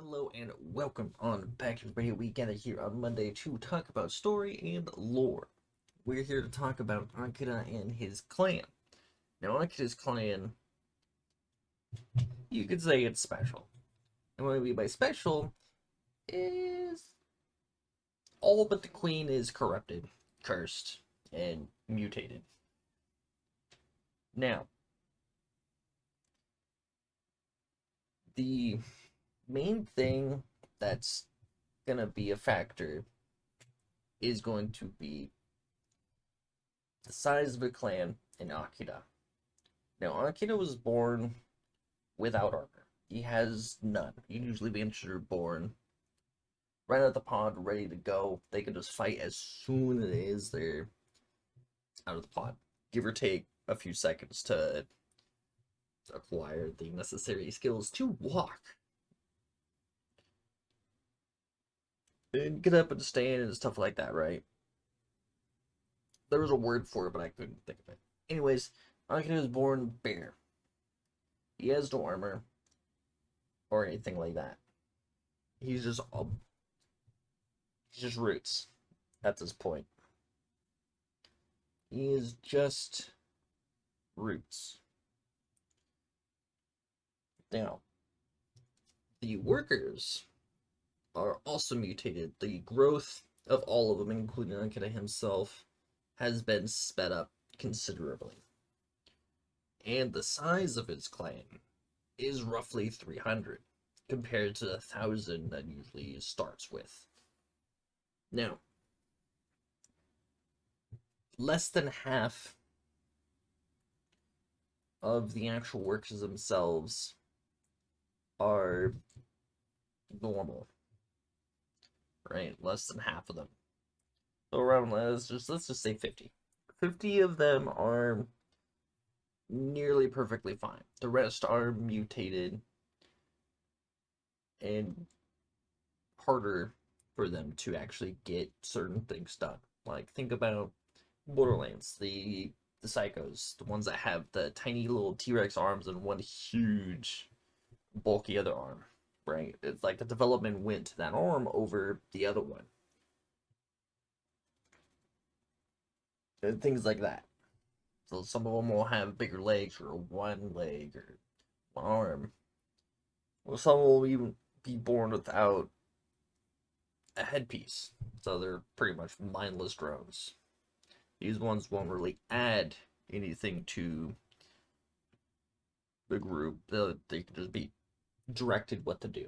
Hello and welcome on back everybody. We gather here on Monday to talk about story and lore. We're here to talk about Akeada and his clan. Now Akeada's clan, you could say it's special. And what I mean by special is all but the queen is corrupted, cursed, and mutated. Now, the main thing that's gonna be a factor is going to be the size of a clan in Akeada. Now, Akeada was born without armor. He has none. He'd usually be considered born right out the pod, ready to go. They can just fight as soon as they're out of the pod. Give or take a few seconds to acquire the necessary skills to walk. And get up and stand and stuff like that, right? There was a word for it, but I couldn't think of it. Anyways, Akeada was born bare. He has no armor or anything like that. He's just roots at this point. He is just roots. Now, the workers are also mutated. The growth of all of them, including Akeada himself, has been sped up considerably. And the size of his clan is roughly 300 compared to the 1,000 that usually starts with. Now, less than half of the actual workers themselves are normal, right? Less than half of them. So around let's just say 50. 50 of them are nearly perfectly fine. The rest are mutated and harder for them to actually get certain things done. Like think about Borderlands, the psychos, the ones that have the tiny little T-Rex arms and one huge bulky other arm, right? It's like the development went to that arm over the other one. And things like that. So some of them will have bigger legs or one leg or one arm. Well, some will even be born without a headpiece. So they're pretty much mindless drones. These ones won't really add anything to the group. They can just be directed what to do.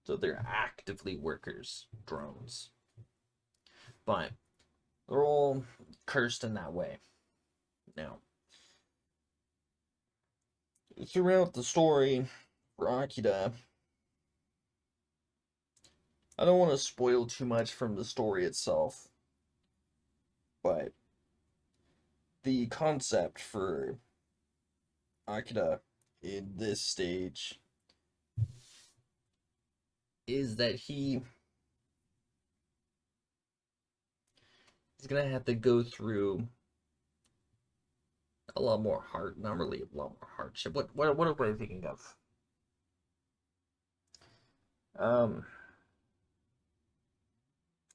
So they're actively workers, drones. But they're all cursed in that way. Now, throughout the story for Akeada, I don't want to spoil too much from the story itself, but the concept for Akeada in this stage is that he is gonna have to go through a lot more not really a lot more hardship. What am I thinking of? I'm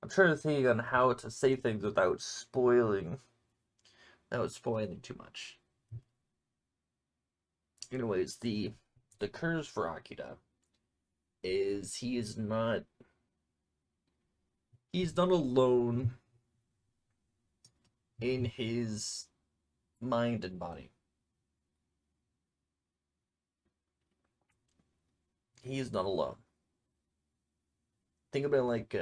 trying to think on how to say things without spoiling too much. Anyways, the curse for Akeada is he's not alone in his mind and body. He is not alone. Think about it like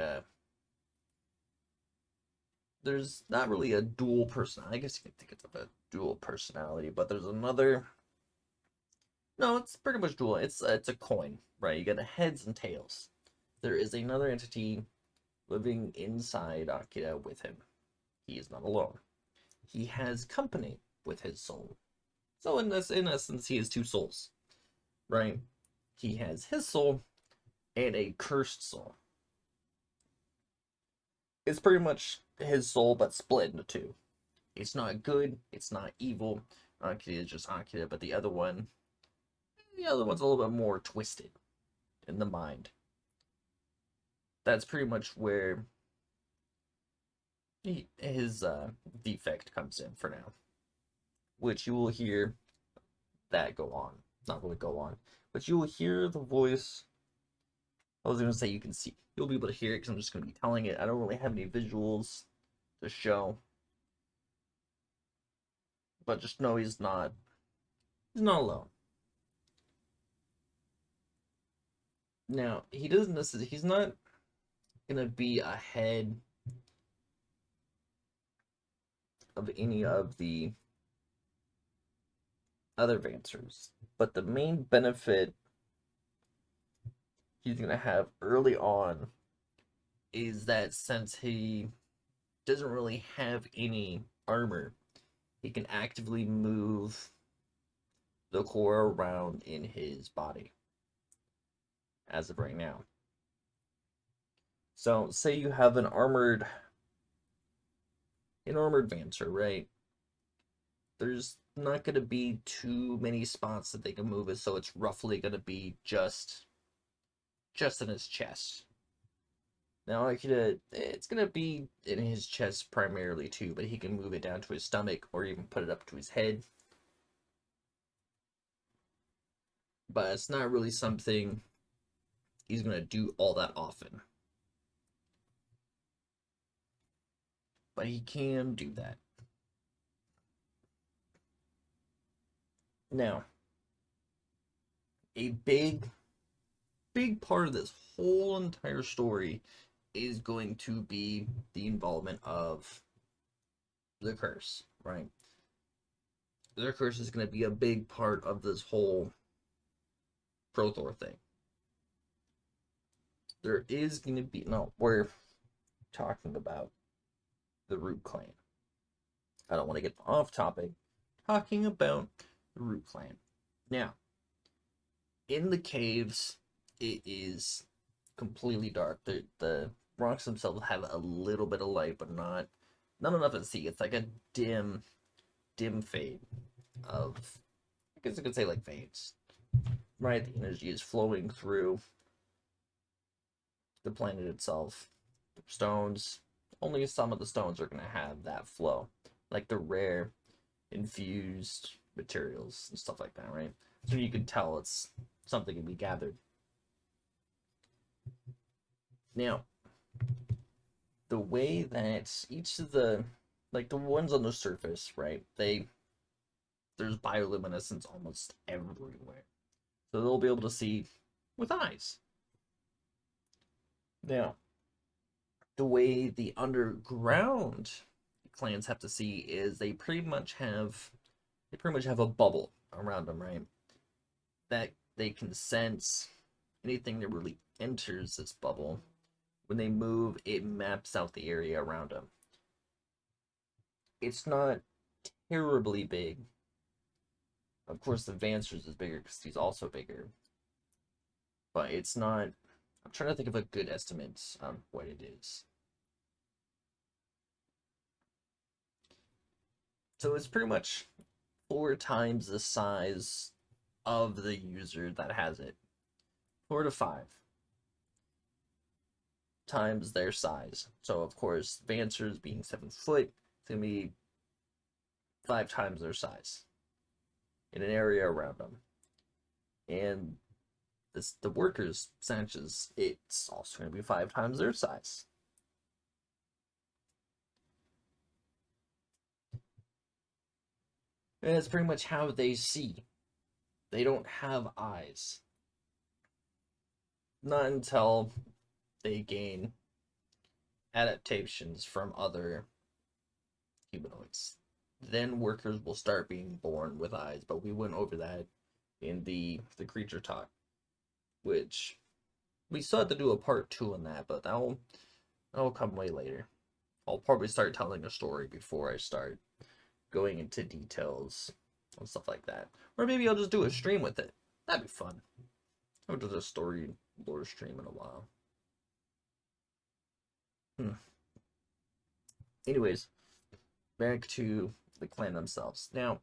there's not really a dual personality. I guess you can think of a dual personality, but there's another. No, it's pretty much dual. It's a coin, right? You got the heads and tails. There is another entity living inside Akeada with him. He is not alone. He has company with his soul. So in essence, he has two souls, right? He has his soul and a cursed soul. It's pretty much his soul, but split into two. It's not good. It's not evil. Akeada is just Akeada, but the other one's a little bit more twisted. in the mind. That's pretty much where his defect comes in for now, which you will hear that go on. Not really go on, but you will hear the voice. I was going to say you can see. You'll be able to hear it because I'm just going to be telling it. I don't really have any visuals to show. But just know he's not alone. Now, he doesn't necessarily, he's not going to be ahead of any of the other Vancers. But the main benefit he's going to have early on is that since he doesn't really have any armor, he can actively move the core around in his body as of right now. So, say you have an armored Vancer, right? There's not going to be too many spots that they can move it, so it's roughly going to be just in his chest. Now, it's going to be in his chest primarily too, but he can move it down to his stomach or even put it up to his head. But it's not really something he's going to do all that often. But he can do that. Now, a big part of this whole entire story is going to be the involvement of the curse, right? The curse is going to be a big part of this whole Prothor thing. There is going to be, no, we're talking about the Root Clan. I don't want to get off topic. Talking about the Root Clan. Now, in the caves, it is completely dark. The rocks themselves have a little bit of light, but not enough to see. It's like a dim fade of, I guess you could say like fades. Right? The energy is flowing through the planet itself. The stones, only some of the stones are going to have that flow. Like the rare infused materials and stuff like that, right? So you can tell it's something to be gathered. Now, the way that each of the, like the ones on the surface, right? There's bioluminescence almost everywhere. So they'll be able to see with eyes. Now, the way the underground clans have to see is they pretty much have a bubble around them, right? That they can sense anything that really enters this bubble. When they move, it maps out the area around them. It's not terribly big. Of course, the Vancer's is bigger because he's also bigger. But it's not. I'm trying to think of a good estimate on what it is. So it's pretty much 4 times the size of the user that has it. 4 to 5 times their size. So of course, Vancers being 7 foot, it's gonna be 5 times their size in an area around them. And the workers' Sanchez, it's also gonna be 5 times their size. And that's pretty much how they see. They don't have eyes. Not until they gain adaptations from other humanoids. Then workers will start being born with eyes, but we went over that in the creature talk, which we still have to do a part 2 on that, but that'll come way later. I'll probably start telling a story before I start going into details and stuff like that. Or maybe I'll just do a stream with it. That'd be fun. I haven't done a story lore stream in a while. Anyways, back to the clan themselves. Now,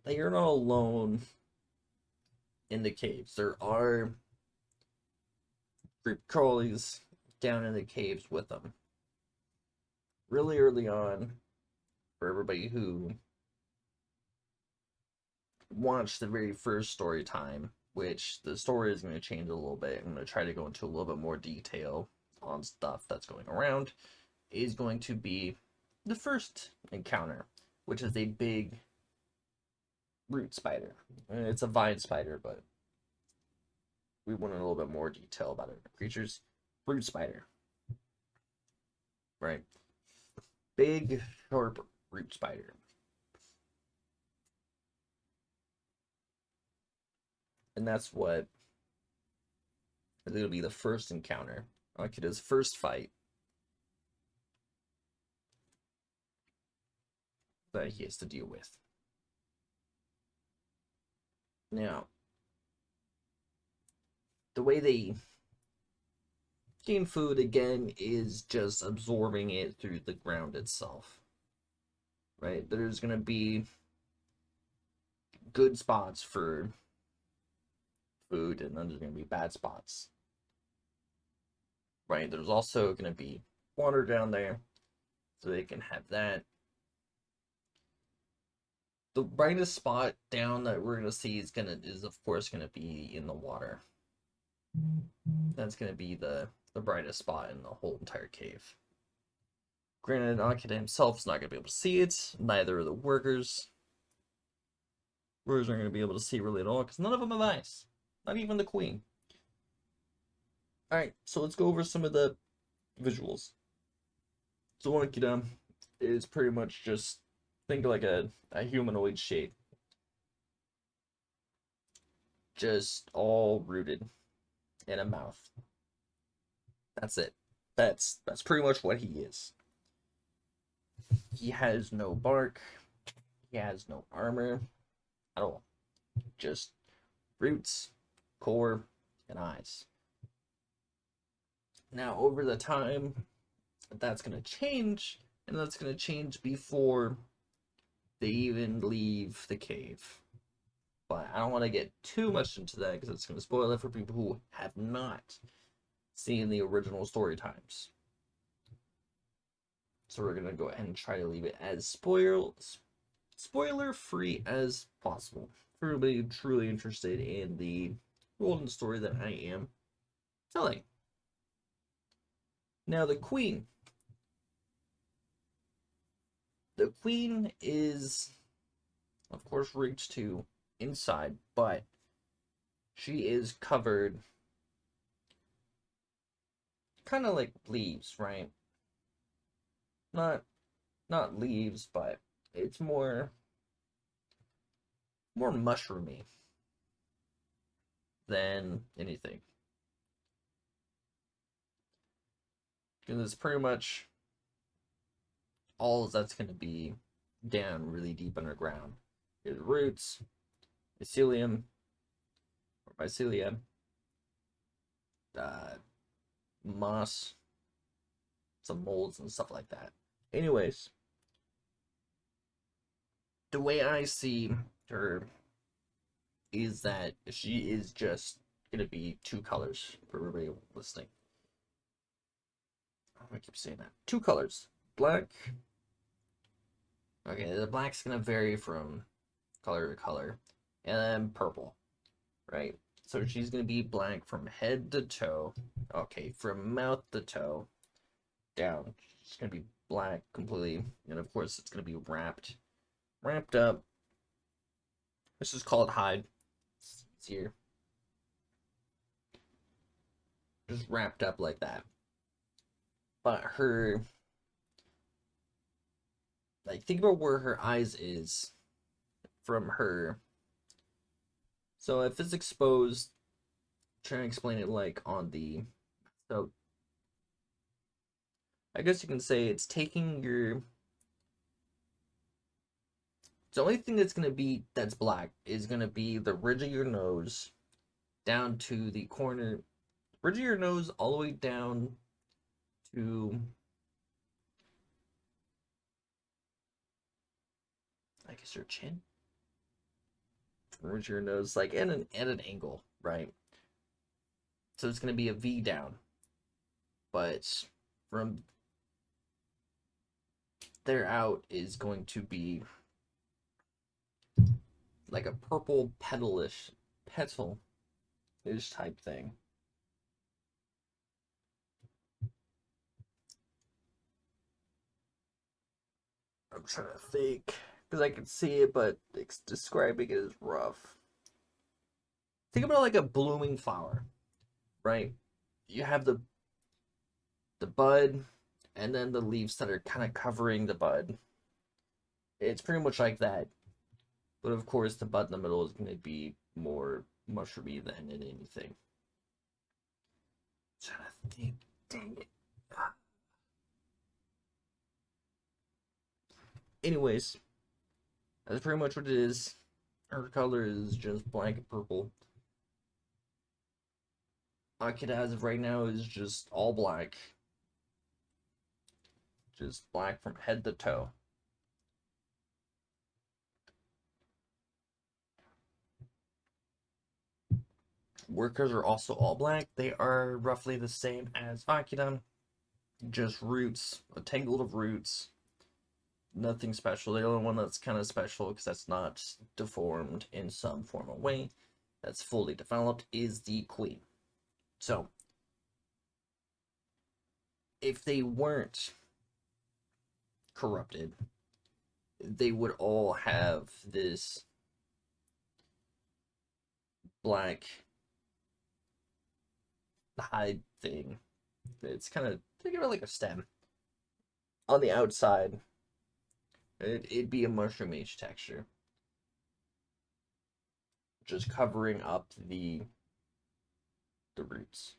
they are not alone in the caves. There are creep crawlies down in the caves with them. Really early on, for everybody who watched the very first story time, which the story is going to change a little bit. I'm going to try to go into a little bit more detail on stuff that's going around, is going to be the first encounter, which is a big root spider. It's a vine spider, but we want a little bit more detail about it. Creatures, root spider. Right? Big, sharp root spider. And that's what it'll be the first encounter. Akeada's first fight that he has to deal with. Now, the way they gain food again is just absorbing it through the ground itself. Right? There's going to be good spots for food, and then there's going to be bad spots. Right? There's also going to be water down there, so they can have that. The brightest spot down that we're going to see is of course going to be in the water. That's going to be the brightest spot in the whole entire cave. Granted, Akeada himself is not going to be able to see it. Neither are the workers. Workers aren't going to be able to see really at all because none of them have eyes. Not even the queen. Alright, so let's go over some of the visuals. So Akeada is pretty much just, think like a humanoid shape. Just all rooted in a mouth. That's it. That's pretty much what he is. He has no bark. He has no armor at all. Just roots, core, and eyes. Now, over the time, that's going to change, and that's going to change before they even leave the cave. But I don't want to get too much into that because it's going to spoil it for people who have not seen the original story times. So we're going to go ahead and try to leave it as spoiler-free as possible for everybody truly interested in the golden story that I am telling. Now, the queen. The queen is, of course, reached to inside, but she is covered kind of like leaves, right? Not leaves, but it's more mushroomy than anything. Because it's pretty much all that's going to be down really deep underground. Is roots, mycelium, moss, some molds and stuff like that. Anyways, the way I see her is that she is just gonna be two colors for everybody listening. I'm gonna keep saying that. Two colors. Black. Okay, the black's gonna vary from color to color. And then purple. Right? So she's gonna be black from head to toe. Okay, from mouth to toe. Down. She's gonna be black completely. And of course it's gonna be wrapped up. Let's just call it hide. It's easier. Just wrapped up like that. But her, like, think about where her eyes is from her. So if it's exposed, trying to explain it like on the, so I guess you can say it's taking your, the only thing that's going to be that's black is going to be the ridge of your nose down to the corner, ridge of your nose all the way down to, I guess, your chin. Where's your nose? Like at an angle, right? So it's gonna be a V down, but from there out is going to be like a purple petal-ish type thing. I'm trying to think because I can see it, but describing it is rough. Think about it like a blooming flower, right? You have the bud, and then the leaves that are kind of covering the bud. It's pretty much like that, but of course the bud in the middle is going to be more mushroomy than in anything. I'm trying to think. Dang it. Anyways, that's pretty much what it is. Her color is just black and purple. Akeada as of right now is just all black. Just black from head to toe. Workers are also all black. They are roughly the same as Akeada. Just roots, a tangle of roots. Nothing special. The only one that's kind of special, because that's not deformed in some formal way, that's fully developed, is the queen. So, if they weren't corrupted, they would all have this black hide thing. It's kind of, think of it like a stem. On the outside, it'd be a mushroomish texture. Just covering up the roots.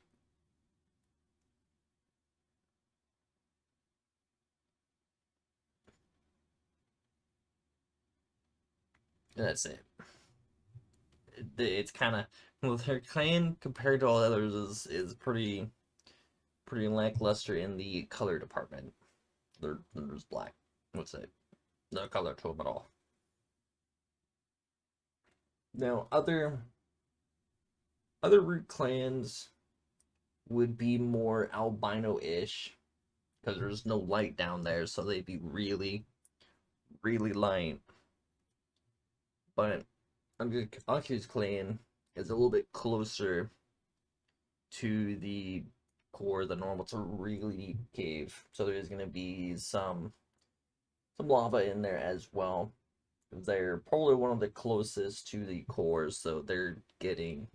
And that's it. It's kind of, well, their clan compared to all others is pretty lackluster in the color department. They're just black. What's it? No color to them at all. Now other root clans would be more albino-ish because there's no light down there, so they'd be really light. But Aki's clan is a little bit closer to the core than normal. It's a really deep cave, so there's gonna be some lava in there as well. They're probably one of the closest to the core, so they're getting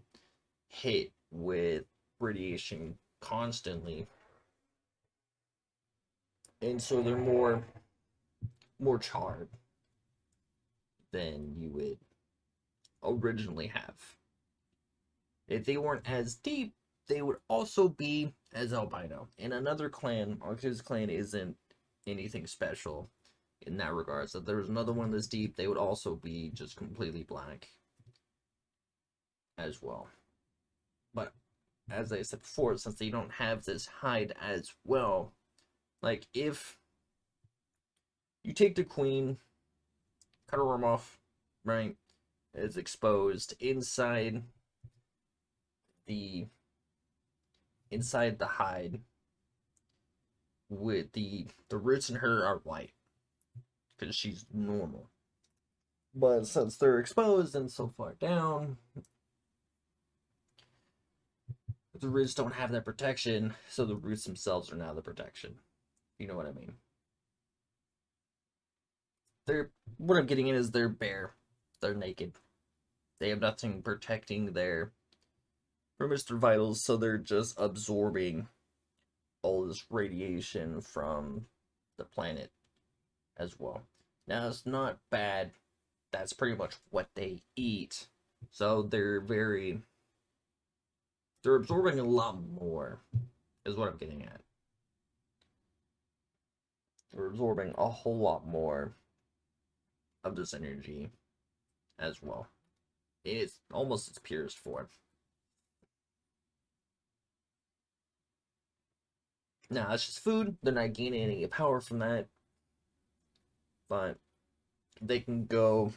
hit with radiation constantly, and so they're more charred than you would originally have. If they weren't as deep, they would also be as albino. And another clan, Arctis clan, isn't anything special in that regard. So if there was another one this deep, they would also be just completely black as well. But as I said before, since they don't have this hide as well, like if you take the queen, cut her arm off, right? It's exposed inside the hide with the roots in her are white because she's normal. But since they're exposed and so far down, the roots don't have that protection, so the roots themselves are now the protection. You know what I mean? What I'm getting at is they're bare. They're naked. They have nothing protecting their Mr. Vitals, so they're just absorbing all this radiation from the planet as well. Now, it's not bad. That's pretty much what they eat. So they're absorbing a lot more, is what I'm getting at. They're absorbing a whole lot more of this energy as well. It's almost its purest form. Now, it's just food. They're not gaining any power from that. But they can go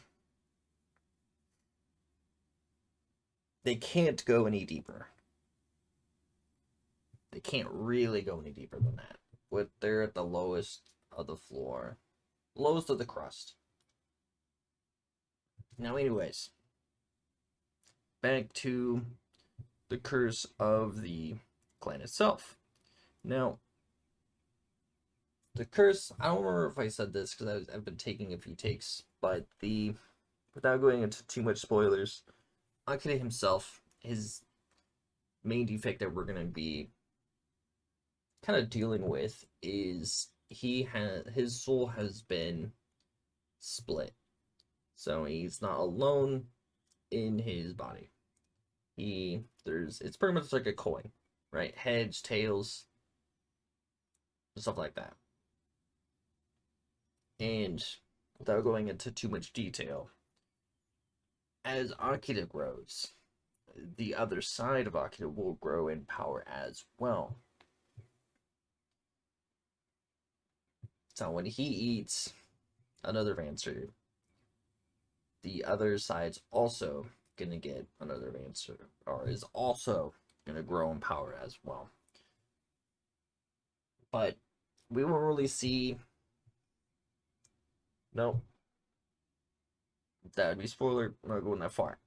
they can't go any deeper. They can't really go any deeper than that. But they're at the lowest of the floor, lowest of the crust. Now, anyways, back to the curse of the clan itself. Now, the curse, I don't remember if I said this because I've been taking a few takes, but without going into too much spoilers, Akira himself, his main defect that we're going to be kind of dealing with is his soul has been split. So he's not alone in his body. It's pretty much like a coin, right? Heads, tails, stuff like that. And without going into too much detail, as Akira grows, the other side of Akira will grow in power as well. So when he eats another Vancer, the other side's also gonna get another Vancer, or is also gonna grow in power as well. But we won't really see. No, that would be spoiler. I'm not going that far.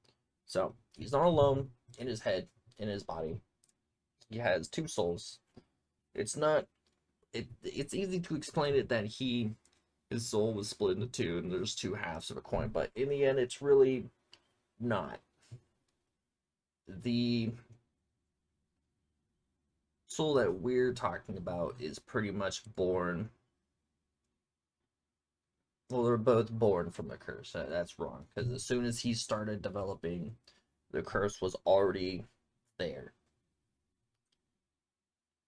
So he's not alone in his head, in his body. He has two souls. It's not. It's easy to explain it that his soul was split into two, and there's two halves of a coin. But in the end, it's really not. The soul that we're talking about is pretty much born. Well, they're both born from the curse. That's wrong, because as soon as he started developing, the curse was already there.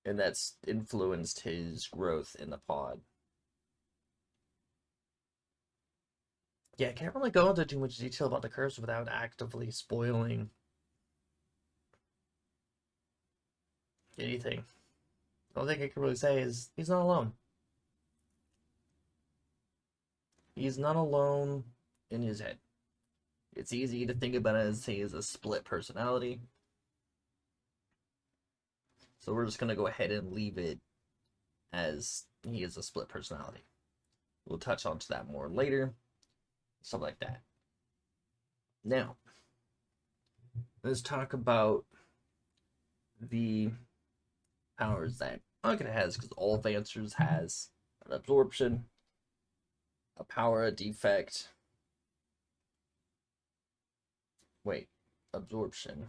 And that's influenced his growth in the pod. Yeah, I can't really go into too much detail about the curse without actively spoiling anything. The only thing I can really say is he's not alone. He's not alone in his head. It's easy to think about it as he is a split personality. So we're just going to go ahead and leave it as he is a split personality. We'll touch on to that more later. Stuff like that. Now, let's talk about the powers that Akeada has, because all Vancers has an absorption, a power, a defect. Wait, absorption.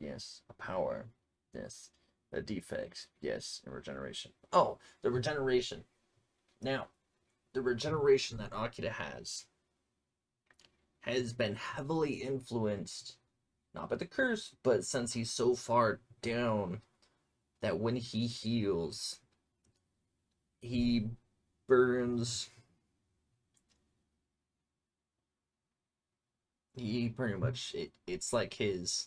Yes, a power. Yes, a defect. Yes, and regeneration. Oh, the regeneration. Now, the regeneration that Akeada has been heavily influenced, not by the curse, but since he's so far down that when he heals, he burns. He pretty much, it's like his.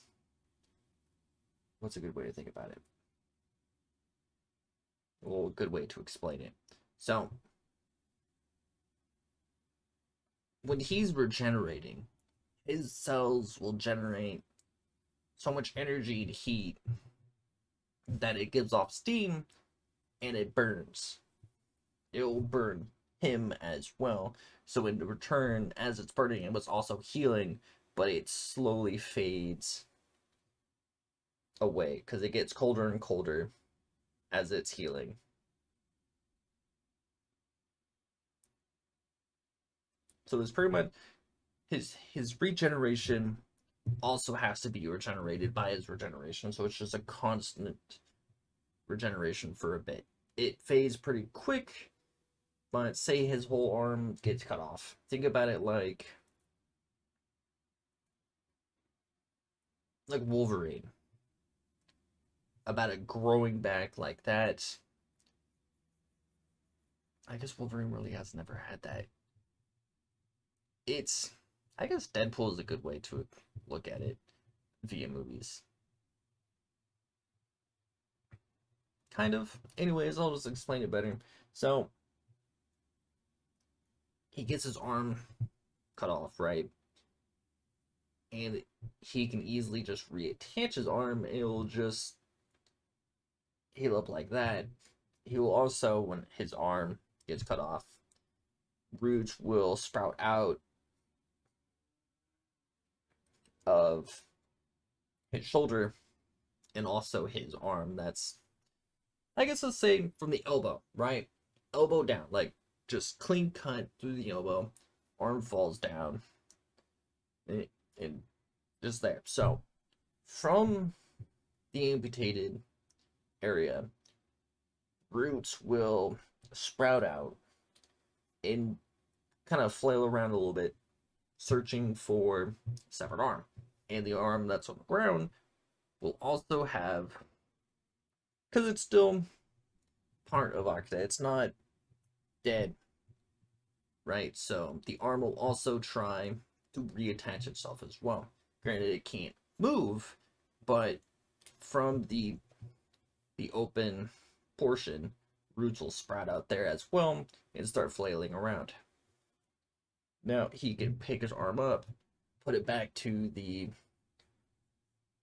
What's a good way to think about it? Well, a good way to explain it. So, when he's regenerating, his cells will generate so much energy and heat that it gives off steam and it burns. It will burn him as well. So in return, as it's burning, it was also healing, but it slowly fades away because it gets colder and colder as it's healing. So it's pretty much his regeneration also has to be regenerated by his regeneration, so it's just a constant regeneration for a bit. It fades pretty quick, but say his whole arm gets cut off. Think about it like Wolverine. About it growing back like that. I guess Wolverine really has never had that. I guess Deadpool is a good way to look at it via movies. Kind of. Anyways, I'll just explain it better. So, he gets his arm cut off, right? and he can easily just reattach his arm. It'll just heal up like that. He will also, when his arm gets cut off, roots will sprout out of his shoulder and also his arm. That's, I guess, let's say from the elbow, right? Elbow down, like just clean cut through the elbow. Arm falls down, and just there. So, from the amputated area, roots will sprout out and kind of flail around a little bit, searching for severed arm. And the arm that's on the ground will also have, because it's still part of Akeada, it's not dead, right? So the arm will also try to reattach itself as well. Granted, it can't move, but from the open portion, roots will sprout out there as well and start flailing around. Now he can pick his arm up, put it back to the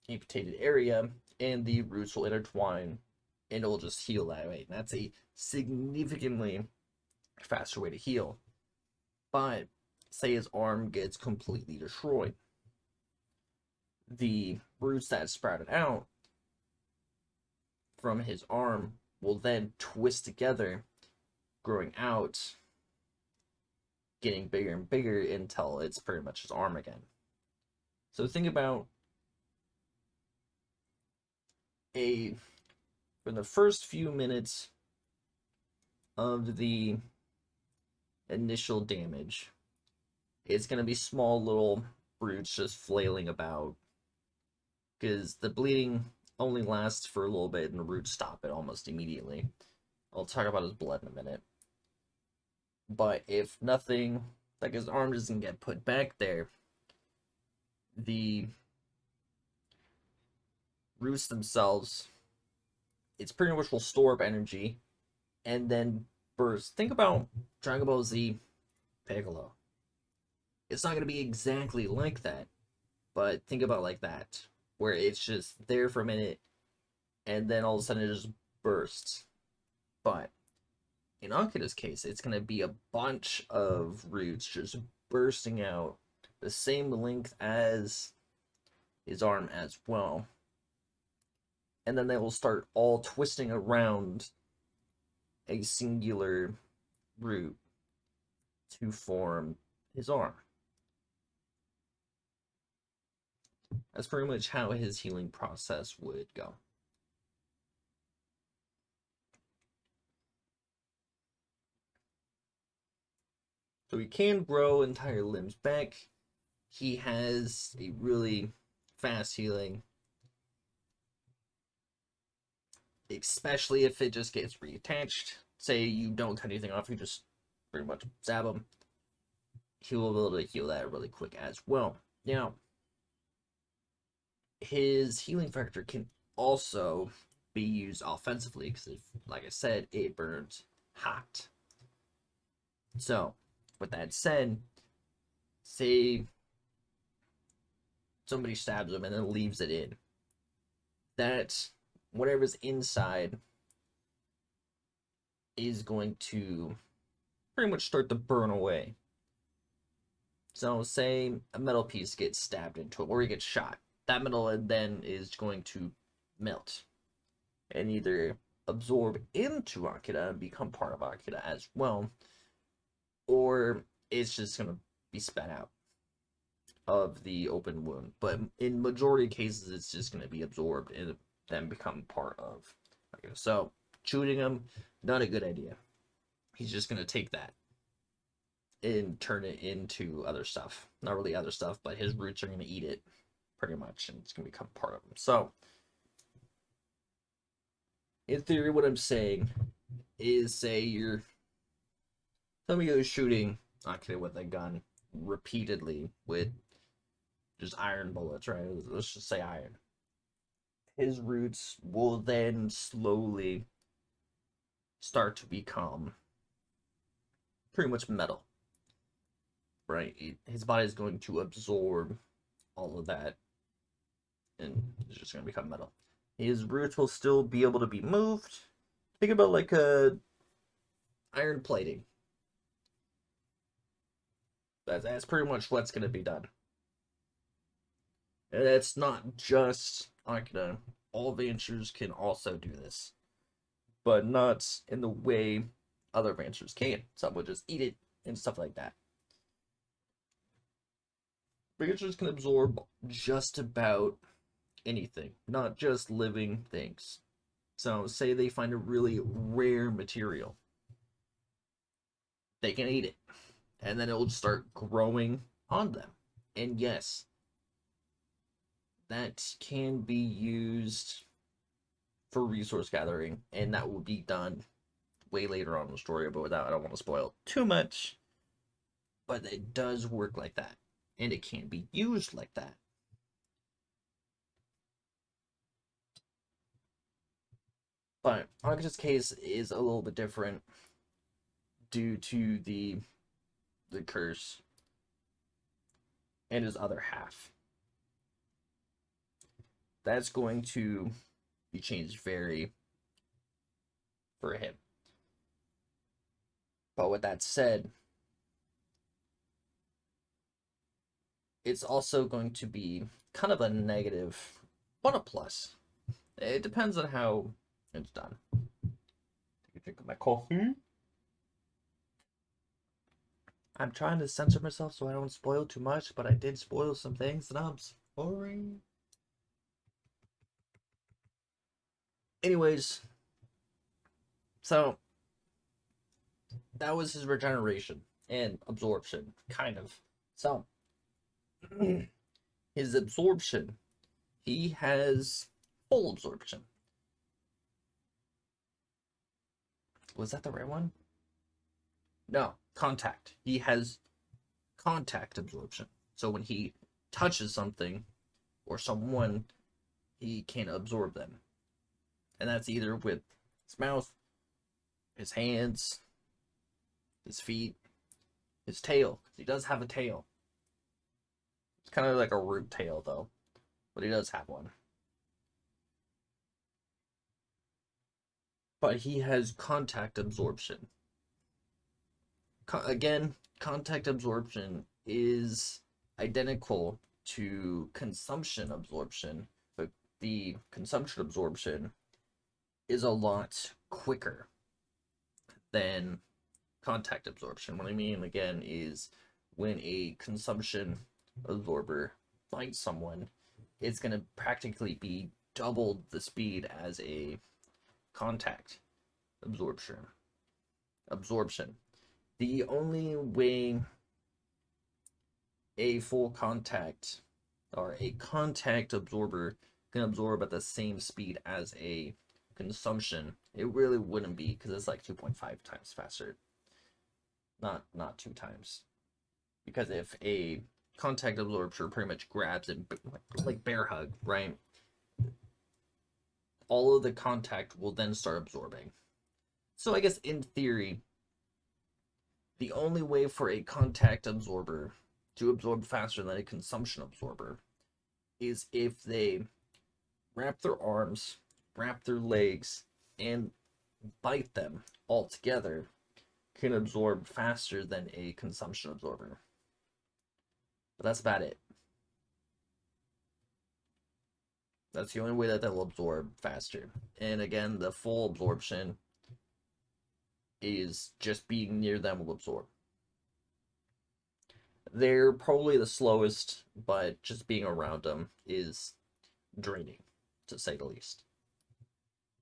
amputated area, and the roots will intertwine and it'll just heal that way. And that's a significantly faster way to heal. But say his arm gets completely destroyed, the roots that sprouted out from his arm will then twist together, growing out, getting bigger and bigger until it's pretty much his arm again. So think about for the first few minutes of the initial damage, it's going to be small little roots just flailing about, because the bleeding only lasts for a little bit and the roots stop it almost immediately. I'll talk about his blood in a minute. But if nothing, like his arm doesn't get put back there, the roots themselves, it's pretty much will store up energy and then burst. Think about Dragon Ball Z Piccolo. It's not going to be exactly like that, but think about like that, where it's just there for a minute and then all of a sudden it just bursts. But in Akeada's case, it's going to be a bunch of roots just bursting out the same length as his arm as well. And then they will start all twisting around a singular root to form his arm. That's pretty much how his healing process would go. So he can grow entire limbs back. He has a really fast healing, especially if it just gets reattached. Say you don't cut anything off, you just pretty much zap him. He will be able to heal that really quick as well. Now, his healing factor can also be used offensively, because, like I said, it burns hot. So, with that said, say somebody stabs him and then leaves it in. That whatever's inside is going to pretty much start to burn away. So, say a metal piece gets stabbed into it, or he gets shot. That metal then is going to melt and either absorb into Akeada and become part of Akeada as well, or it's just going to be spat out of the open wound. But in majority of cases, it's just going to be absorbed and then become part of Akeada. So, shooting him, not a good idea. He's just going to take that and turn it into other stuff. Not really other stuff, but his roots are going to eat it pretty much, and it's going to become part of him. So, in theory, what I'm saying is, say you're somebody who's shooting Akeada with a gun repeatedly with just iron bullets, right? Let's just say iron. His roots will then slowly start to become pretty much metal, right? His body is going to absorb all of that, and it's just gonna become metal. His roots will still be able to be moved. Think about like a iron plating. That's pretty much what's gonna be done. And it's not just Akeada. All Vancers can also do this, but not in the way other Vancers can. Some will just eat it and stuff like that. Vancers can absorb just about anything, not just living things. So, say they find a really rare material, they can eat it, and then it will start growing on them. And yes, that can be used for resource gathering, and that will be done way later on in the story. But without, I don't want to spoil too much. But it does work like that, and it can be used like that. But Augustus' case is a little bit different due to the curse and his other half. That's going to be changed very for him. But with that said, it's also going to be kind of a negative, but a plus. It depends on how it's done. Take a drink of my coffee. I'm trying to censor myself so I don't spoil too much, but I did spoil some things that I'm sorry. Anyways, so that was his regeneration and absorption, kind of. So, his absorption, he has full absorption. Was that the right one? No, contact. He has contact absorption. So when he touches something or someone, he can absorb them. And that's either with his mouth, his hands, his feet, his tail. He does have a tail. It's kind of like a root tail, though. But he does have one. But he has contact absorption. Again, contact absorption is identical to consumption absorption, but the consumption absorption is a lot quicker than contact absorption. What I mean, again, is when a consumption absorber finds someone, it's going to practically be double the speed as a contact absorption. The only way a full contact or a contact absorber can absorb at the same speed as a consumption, it really wouldn't be, because it's like 2.5 times faster. Not 2 times. Because if a contact absorber pretty much grabs it like bear hug, right? All of the contact will then start absorbing. So I guess in theory, the only way for a contact absorber to absorb faster than a consumption absorber is if they wrap their arms, wrap their legs, and bite them all together, can absorb faster than a consumption absorber. But that's about it. That's the only way that they'll absorb faster. And again, the full absorption is just being near them will absorb. They're probably the slowest, but just being around them is draining, to say the least.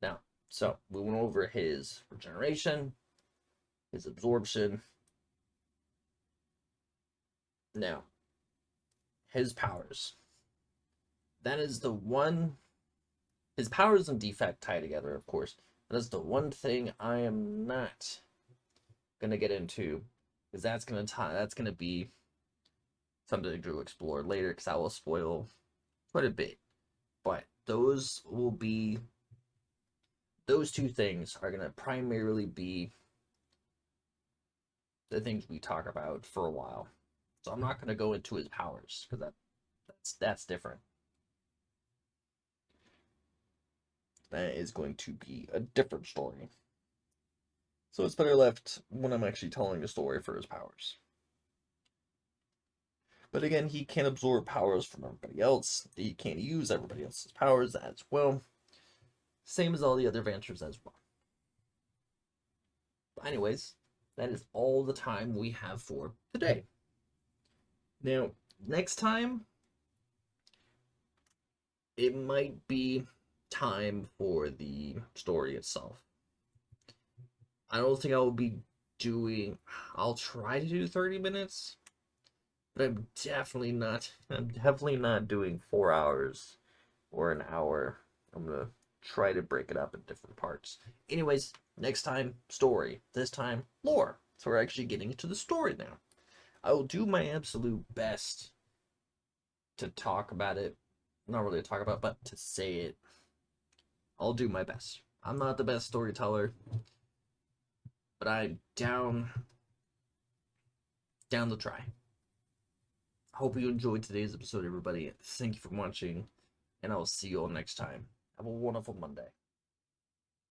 Now, so we went over his regeneration, his absorption. Now, his powers. That is the one. His powers and defect tie together, of course. That is the one thing I am not gonna get into, because that's gonna be something to explore later, because I will spoil quite a bit. But those two things are gonna primarily be the things we talk about for a while. So I'm not gonna go into his powers, because that's That's different. That is going to be a different story. So it's better left when I'm actually telling a story for his powers. But again, he can't absorb powers from everybody else. He can't use everybody else's powers as well. Same as all the other adventures as well. But anyways, that is all the time we have for today. Now, next time, it might be time for the story itself. I don't think I'll be doing. I'll try to do 30 minutes, but I'm definitely not. I'm definitely not doing 4 hours or an hour. I'm gonna try to break it up in different parts. Anyways, next time, story. This time, lore. So we're actually getting into the story now. I will do my absolute best to talk about it. Not really to talk about, but to say it. I'll do my best. I'm not the best storyteller, but I'm down to try. Hope you enjoyed today's episode, everybody. Thank you for watching, and I will see you all next time. Have a wonderful Monday.